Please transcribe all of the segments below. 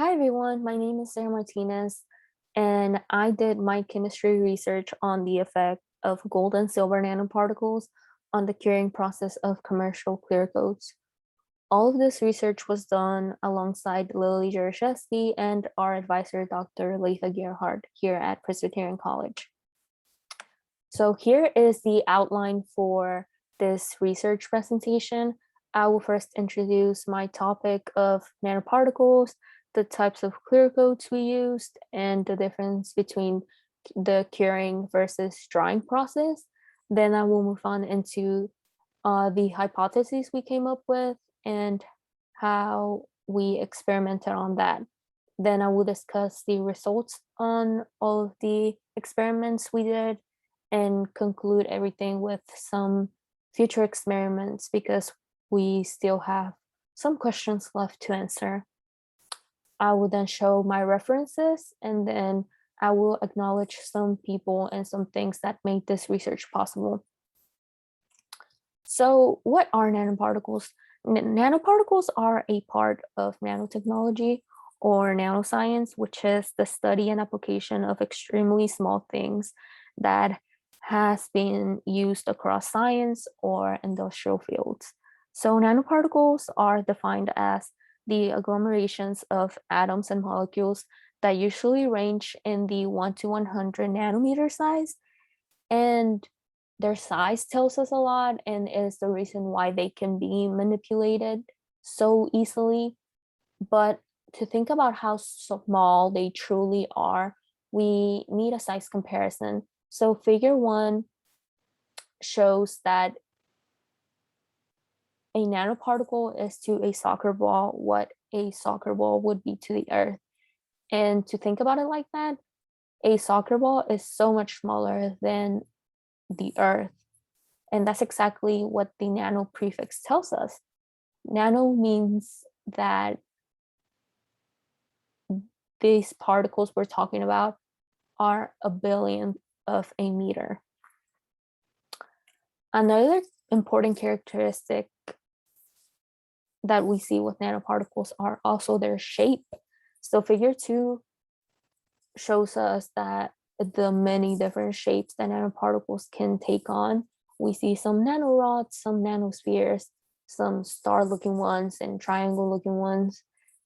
Hi everyone, my name is Sara Martinez, and I did my chemistry research on the effect of gold and silver nanoparticles on the curing process of commercial clear coats. All of this research was done alongside Lily Jaroszewski and our advisor, Dr. Letha Gerhardt, here at Presbyterian College. So here is the outline for this research presentation. I will first introduce my topic of nanoparticles, the types of clear coats we used, and the difference between the curing versus drying process. Then I will move on into the hypotheses we came up with and how we experimented on that. Then I will discuss the results on all of the experiments we did and conclude everything with some future experiments because we still have some questions left to answer. I will then show my references, and then I will acknowledge some people and some things that made this research possible. So what are nanoparticles? Nanoparticles are a part of nanotechnology or nanoscience, which is the study and application of extremely small things that has been used across science or industrial fields. So nanoparticles are defined as the agglomerations of atoms and molecules that usually range in the 1 to 100 nanometer size. And their size tells us a lot and is the reason why they can be manipulated so easily. But to think about how small they truly are, we need a size comparison. So figure 1 shows that a nanoparticle is to a soccer ball what a soccer ball would be to the earth. And to think about it like that, a soccer ball is so much smaller than the earth. And that's exactly what the nano prefix tells us. Nano means that these particles we're talking about are a billionth of a meter. Another important characteristic that we see with nanoparticles are also their shape. So figure 2 shows us that the many different shapes that nanoparticles can take on. We see some nanorods, some nanospheres, some star-looking ones and triangle-looking ones.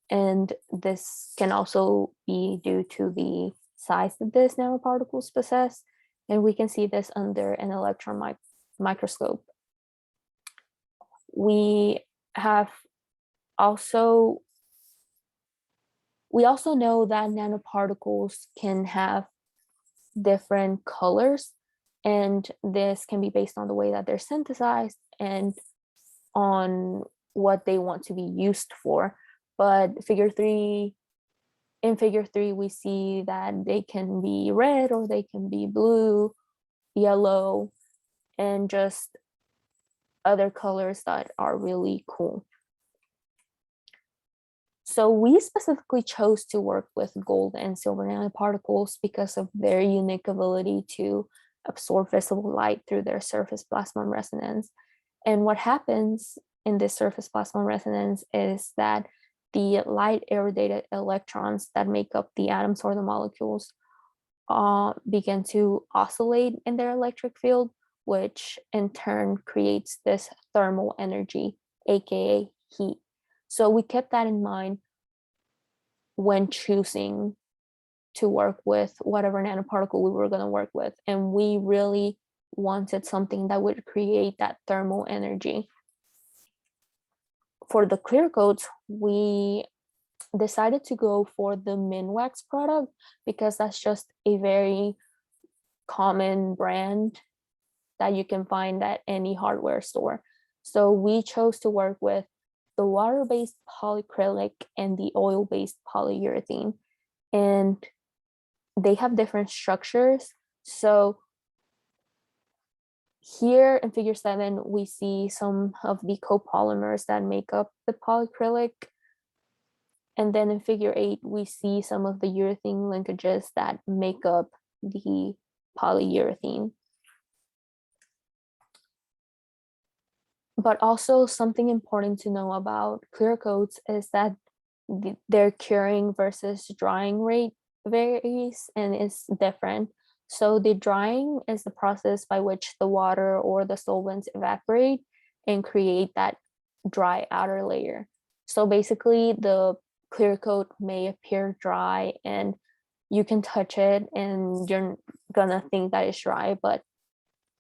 And this can also be due to the size that these nanoparticles possess. And we can see this under an electron microscope. We also know that nanoparticles can have different colors, and this can be based on the way that they're synthesized and on what they want to be used for. But in figure 3, we see that they can be red or they can be blue, yellow, and just other colors that are really cool. So we specifically chose to work with gold and silver nanoparticles because of their unique ability to absorb visible light through their surface plasmon resonance. And what happens in this surface plasmon resonance is that the light irradiated electrons that make up the atoms or the molecules begin to oscillate in their electric field, which in turn creates this thermal energy, aka heat. So we kept that in mind when choosing to work with whatever nanoparticle we were going to work with. And we really wanted something that would create that thermal energy. For the clear coats, we decided to go for the Minwax product because that's just a very common brand that you can find at any hardware store. So we chose to work with the water-based polyacrylic and the oil-based polyurethane. And they have different structures. So here in figure 7, we see some of the copolymers that make up the polyacrylic. And then in figure 8, we see some of the urethane linkages that make up the polyurethane. But also something important to know about clear coats is that their curing versus drying rate varies and is different. So the drying is the process by which the water or the solvents evaporate and create that dry outer layer. So basically the clear coat may appear dry and you can touch it and you're gonna think that it's dry, but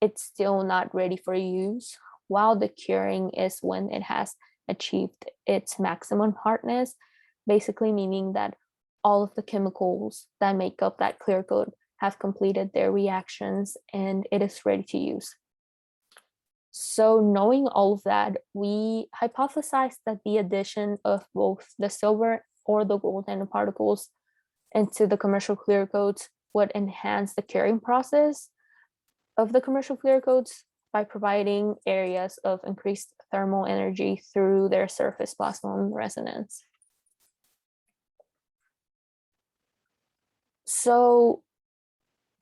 it's still not ready for use, while the curing is when it has achieved its maximum hardness, basically meaning that all of the chemicals that make up that clear coat have completed their reactions and it is ready to use. So knowing all of that, we hypothesized that the addition of both the silver or the gold nanoparticles into the commercial clear coats would enhance the curing process of the commercial clear coats by providing areas of increased thermal energy through their surface plasmon resonance. So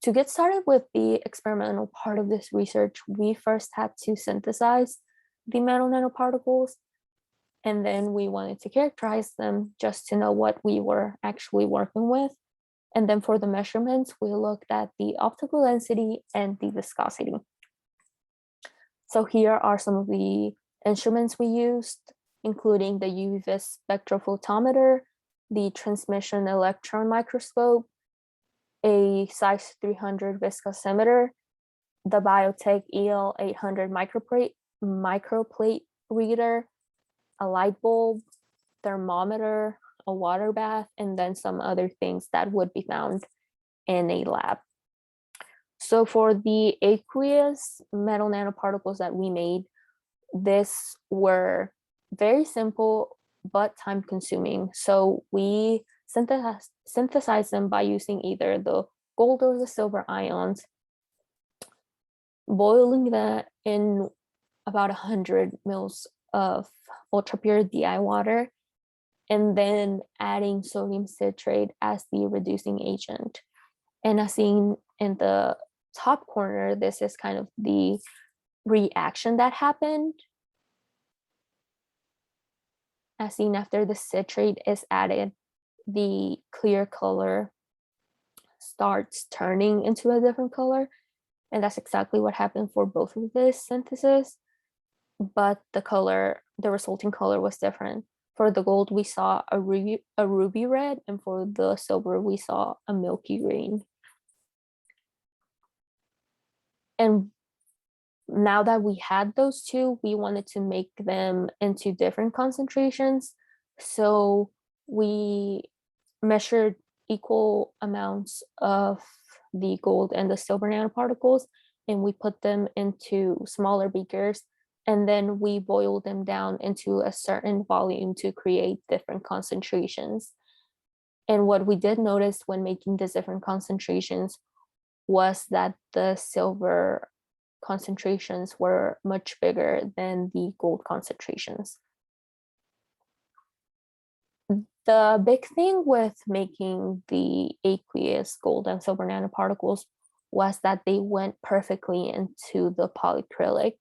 to get started with the experimental part of this research, we first had to synthesize the metal nanoparticles, and then we wanted to characterize them just to know what we were actually working with. And then for the measurements, we looked at the optical density and the viscosity. So here are some of the instruments we used, including the UV spectrophotometer, the transmission electron microscope, a size 300 viscosimeter, the Biotech EL 800 microplate reader, a light bulb, thermometer, a water bath, and then some other things that would be found in a lab. So for the aqueous metal nanoparticles that we made, this were very simple but time consuming. So we synthesized them by using either the gold or the silver ions, boiling that in about 100 mils of ultra pure DI water, and then adding sodium citrate as the reducing agent. And as seen in the top corner, this is kind of the reaction that happened. As seen after the citrate is added, the clear color starts turning into a different color. And that's exactly what happened for both of this synthesis. But the resulting color was different. For the gold, we saw a ruby red, and for the silver, we saw a milky green. And now that we had those two, we wanted to make them into different concentrations. So we measured equal amounts of the gold and the silver nanoparticles, and we put them into smaller beakers, and then we boiled them down into a certain volume to create different concentrations. And what we did notice when making these different concentrations was that the silver concentrations were much bigger than the gold concentrations. The big thing with making the aqueous gold and silver nanoparticles was that they went perfectly into the polyacrylic,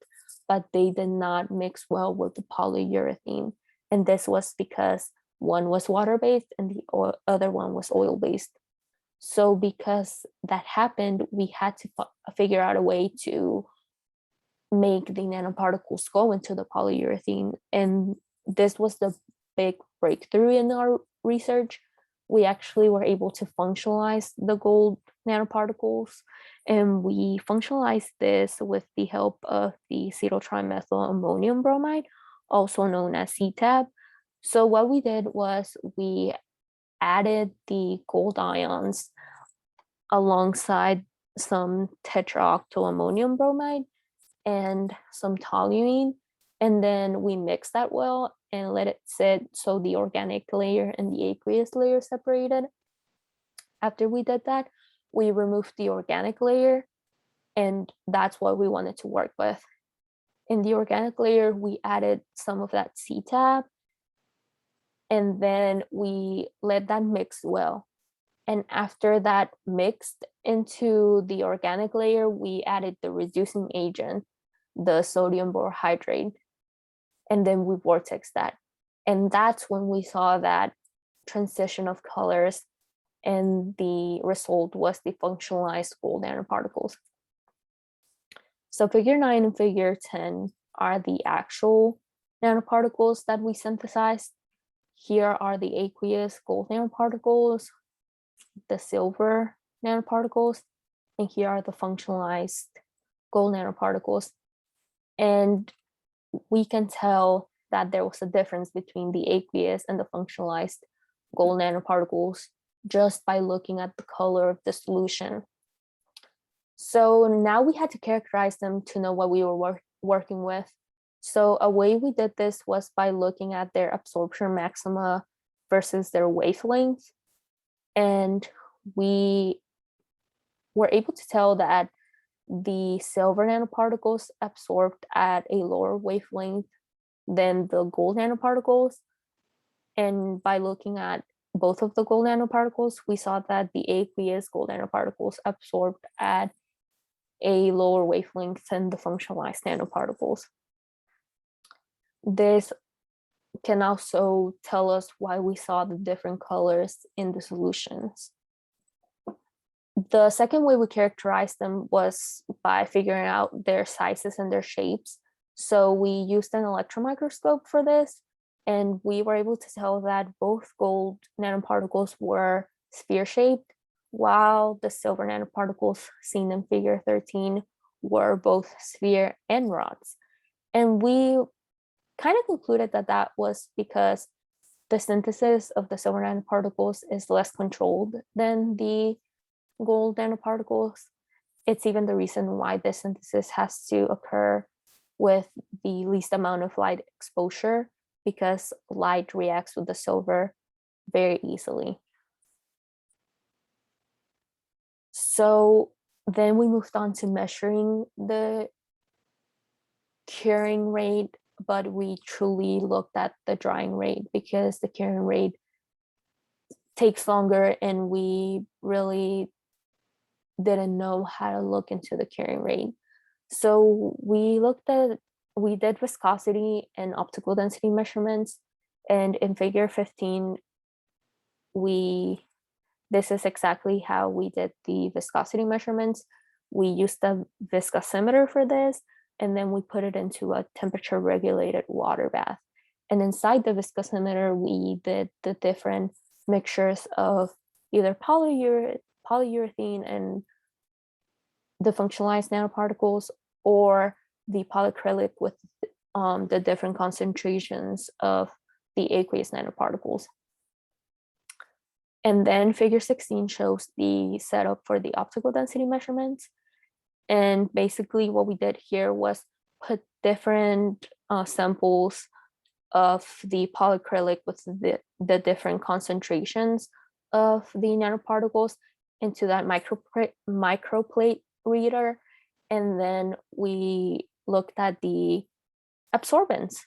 but they did not mix well with the polyurethane. And this was because one was water-based and the other one was oil-based. So because that happened, we had to figure out a way to make the nanoparticles go into the polyurethane. And this was the big breakthrough in our research. We actually were able to functionalize the gold nanoparticles, and we functionalized this with the help of the acetyl-trimethyl ammonium bromide, also known as CTAB. So what we did was we added the gold ions alongside some tetraoctylammonium bromide and some toluene, and then we mixed that well and let it sit so the organic layer and the aqueous layer separated. After we did that, we removed the organic layer, and that's what we wanted to work with. In the organic layer, we added some of that CTAB, and then we let that mix well. And after that mixed into the organic layer, we added the reducing agent, the sodium borohydrate, and then we vortexed that. And that's when we saw that transition of colors, and the result was the functionalized gold nanoparticles. So figure 9 and figure 10 are the actual nanoparticles that we synthesized. Here are the aqueous gold nanoparticles, the silver nanoparticles, and here are the functionalized gold nanoparticles. And we can tell that there was a difference between the aqueous and the functionalized gold nanoparticles just by looking at the color of the solution. So now we had to characterize them to know what we were working with. So a way we did this was by looking at their absorption maxima versus their wavelength. And we were able to tell that the silver nanoparticles absorbed at a lower wavelength than the gold nanoparticles. And by looking at both of the gold nanoparticles, we saw that the aqueous gold nanoparticles absorbed at a lower wavelength than the functionalized nanoparticles. This can also tell us why we saw the different colors in the solutions. The second way we characterized them was by figuring out their sizes and their shapes. So we used an electron microscope for this, and we were able to tell that both gold nanoparticles were sphere-shaped, while the silver nanoparticles seen in figure 13 were both sphere and rods. And we kind of concluded that that was because the synthesis of the silver nanoparticles is less controlled than the gold nanoparticles. It's even the reason why the synthesis has to occur with the least amount of light exposure, because light reacts with the silver very easily. So then we moved on to measuring the curing rate, but we truly looked at the drying rate because the curing rate takes longer and we really didn't know how to look into the curing rate. So we did viscosity and optical density measurements, and in figure 15, this is exactly how we did the viscosity measurements. We used the viscosimeter for this, and then we put it into a temperature regulated water bath. And inside the viscosimeter, we did the different mixtures of either polyurethane and the functionalized nanoparticles, or the polyacrylic with the different concentrations of the aqueous nanoparticles. And then figure 16 shows the setup for the optical density measurements. And basically what we did here was put different samples of the polyacrylic with the different concentrations of the nanoparticles into that microplate reader. And then we looked at the absorbance.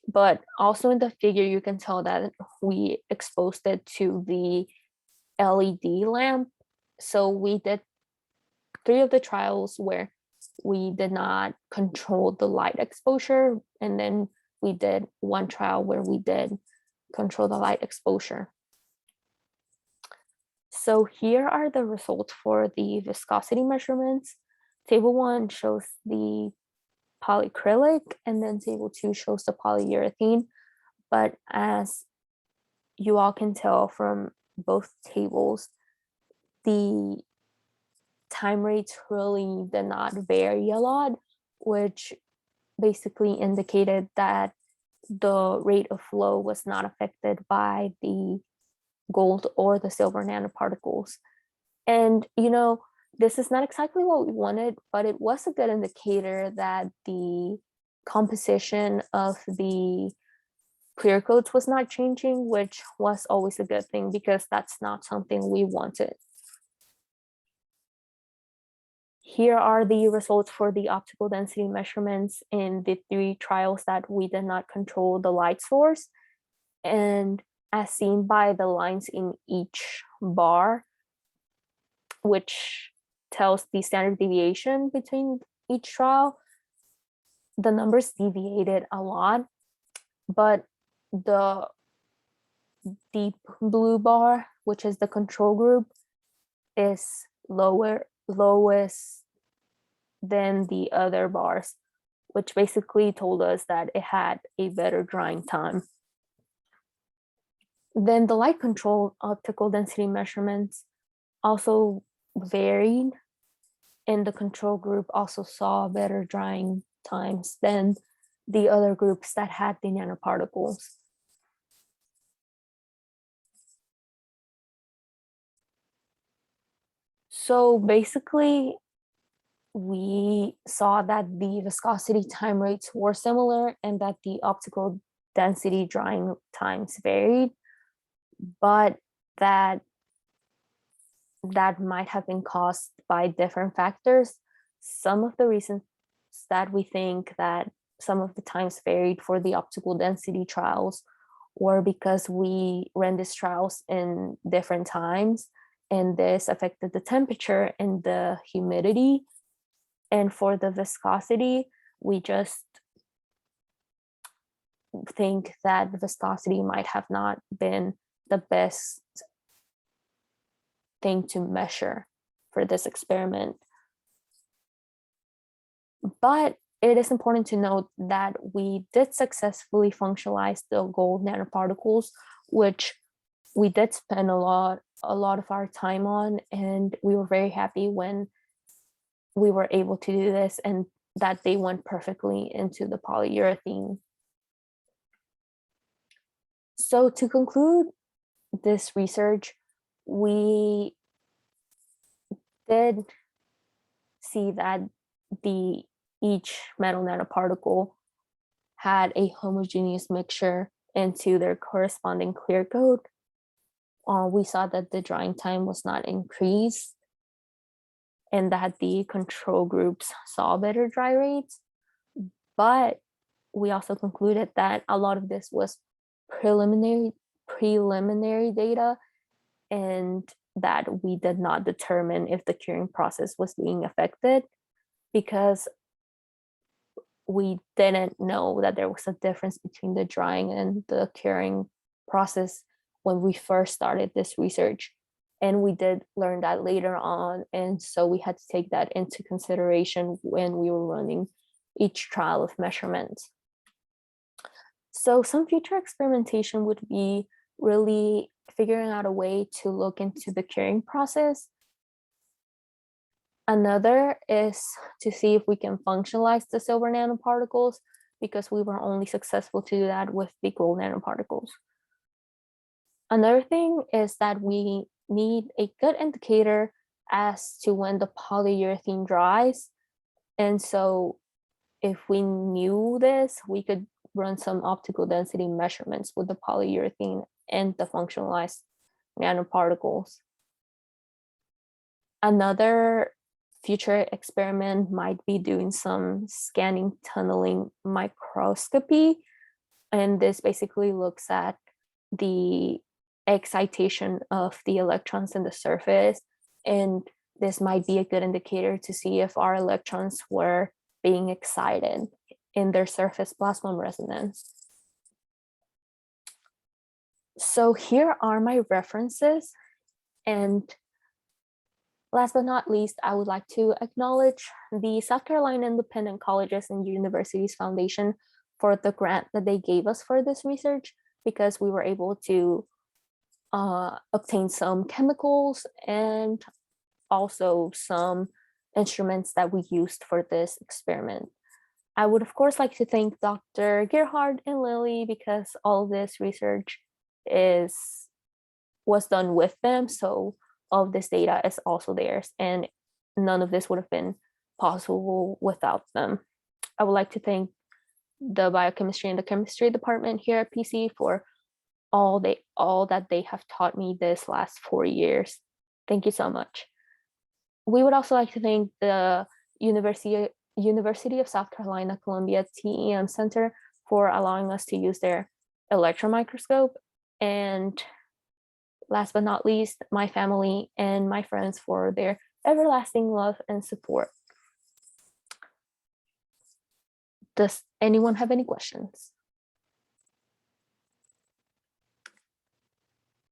But also in the figure, you can tell that we exposed it to the LED lamp. So we did 3 of the trials where we did not control the light exposure. And then we did 1 trial where we did control the light exposure. So here are the results for the viscosity measurements. Table 1 shows the polyacrylic, and then table 2 shows the polyurethane. But as you all can tell from both tables, the time rates really did not vary a lot, which basically indicated that the rate of flow was not affected by the gold or the silver nanoparticles. And, this is not exactly what we wanted, but it was a good indicator that the composition of the clear coats was not changing, which was always a good thing because that's not something we wanted. Here are the results for the optical density measurements in the 3 trials that we did not control the light source. And as seen by the lines in each bar, which tells the standard deviation between each trial, the numbers deviated a lot, but the deep blue bar, which is the control group, is lowest than the other bars, which basically told us that it had a better drying time. Then the light control optical density measurements also varied, and the control group also saw better drying times than the other groups that had the nanoparticles. So basically, we saw that the viscosity time rates were similar and that the optical density drying times varied, but that might have been caused by different factors. Some of the reasons that we think that some of the times varied for the optical density trials were because we ran these trials in different times, and this affected the temperature and the humidity. And for the viscosity, we just think that the viscosity might have not been the best thing to measure for this experiment. But it is important to note that we did successfully functionalize the gold nanoparticles, which we did spend a lot of our time on, and we were very happy when we were able to do this and that they went perfectly into the polyurethane. So to conclude this research, we did see that each metal nanoparticle had a homogeneous mixture into their corresponding clear coat. We saw that the drying time was not increased and that the control groups saw better dry rates. But we also concluded that a lot of this was preliminary data, and that we did not determine if the curing process was being affected because we didn't know that there was a difference between the drying and the curing process when we first started this research. And we did learn that later on, and so we had to take that into consideration when we were running each trial of measurements. So some future experimentation would be really figuring out a way to look into the curing process. Another is to see if we can functionalize the silver nanoparticles, because we were only successful to do that with the gold nanoparticles. Another thing is that we need a good indicator as to when the polyurethane dries. And so if we knew this, we could run some optical density measurements with the polyurethane and the functionalized nanoparticles. Another future experiment might be doing some scanning tunneling microscopy. And this basically looks at the excitation of the electrons in the surface. And this might be a good indicator to see if our electrons were being excited in their surface plasmon resonance. So here are my references. And last but not least, I would like to acknowledge the South Carolina Independent Colleges and Universities Foundation for the grant that they gave us for this research, because we were able to obtain some chemicals and also some instruments that we used for this experiment. I would, of course, like to thank Dr. Gerhard and Lily, because all of this research was done with them. So all of this data is also theirs, and none of this would have been possible without them. I would like to thank the biochemistry and the chemistry department here at PC for all that they have taught me this last 4 years. Thank you so much. We would also like to thank the University of South Carolina Columbia TEM Center for allowing us to use their electron microscope. And last but not least, my family and my friends for their everlasting love and support. Does anyone have any questions?